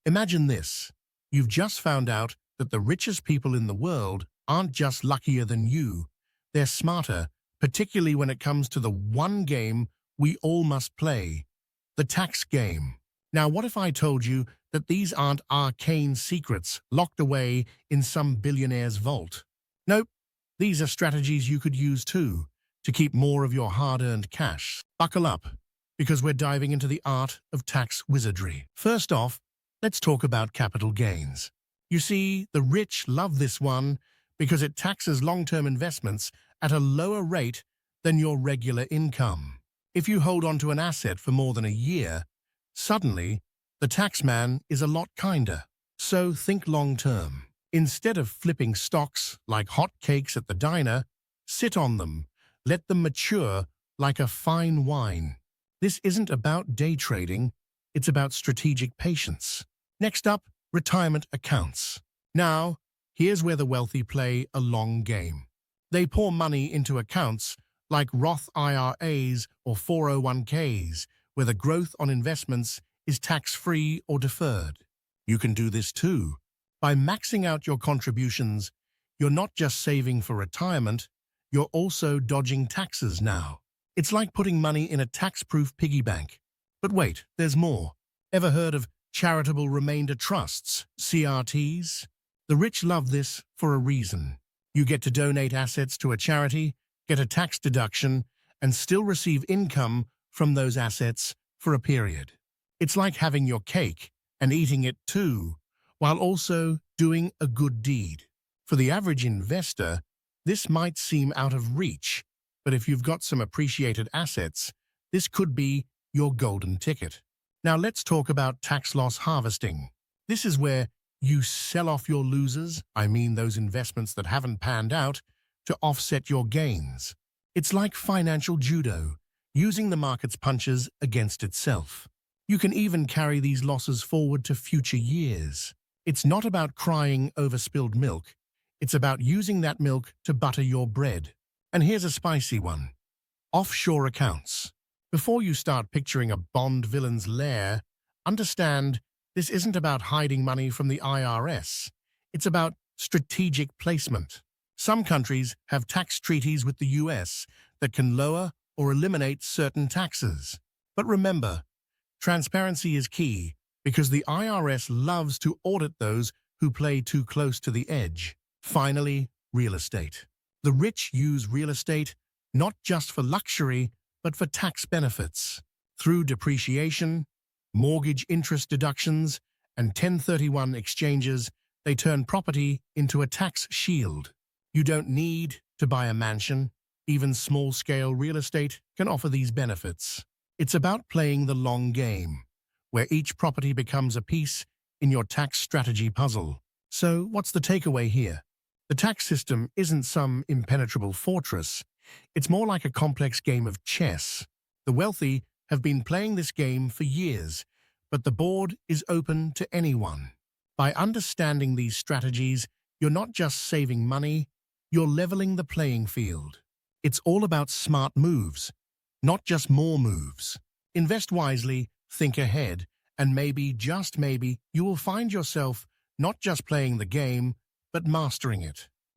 Imagine this. You've just found out that the richest people in the world aren't just luckier than you, they're smarter, particularly when it comes to the one game we all must play, the tax game. Now, what if I told you that these aren't arcane secrets locked away in some billionaire's vault? Nope, these are strategies you could use too, to keep more of your hard-earned cash. Buckle up, because we're diving into the art of tax wizardry. First off, let's talk about capital gains. You see, the rich love this one because it taxes long-term investments at a lower rate than your regular income. If you hold on to an asset for more than a year, suddenly, the taxman is a lot kinder. So think long-term. Instead of flipping stocks like hotcakes at the diner, sit on them. Let them mature like a fine wine. This isn't about day trading, it's about strategic patience. Next up, retirement accounts. Now, here's where the wealthy play a long game. They pour money into accounts like Roth IRAs or 401ks, where the growth on investments is tax-free or deferred. You can do this too. By maxing out your contributions, you're not just saving for retirement, you're also dodging taxes now. It's like putting money in a tax-proof piggy bank. But wait, there's more. Ever heard of Charitable Remainder Trusts, CRTs? The rich love this for a reason. You get to donate assets to a charity, get a tax deduction, and still receive income from those assets for a period. It's like having your cake and eating it too, while also doing a good deed. For the average investor, this might seem out of reach, but if you've got some appreciated assets, this could be your golden ticket. Now let's talk about tax loss harvesting. This is where you sell off your losers, I mean those investments that haven't panned out, to offset your gains. It's like financial judo, using the market's punches against itself. You can even carry these losses forward to future years. It's not about crying over spilled milk. It's about using that milk to butter your bread. And here's a spicy one. Offshore accounts. Before you start picturing a Bond villain's lair, understand this isn't about hiding money from the IRS. It's about strategic placement. Some countries have tax treaties with the US that can lower or eliminate certain taxes. But remember, transparency is key because the IRS loves to audit those who play too close to the edge. Finally, real estate. The rich use real estate not just for luxury, but for tax benefits. Through depreciation, mortgage interest deductions, and 1031 exchanges, they turn property into a tax shield. You don't need to buy a mansion. Even small-scale real estate can offer these benefits. It's about playing the long game, where each property becomes a piece in your tax strategy puzzle. So what's the takeaway here? The tax system isn't some impenetrable fortress. It's more like a complex game of chess. The wealthy have been playing this game for years, but the board is open to anyone. By understanding these strategies, you're not just saving money, you're leveling the playing field. It's all about smart moves, not just more moves. Invest wisely, think ahead, and maybe, just maybe, you will find yourself not just playing the game, but mastering it.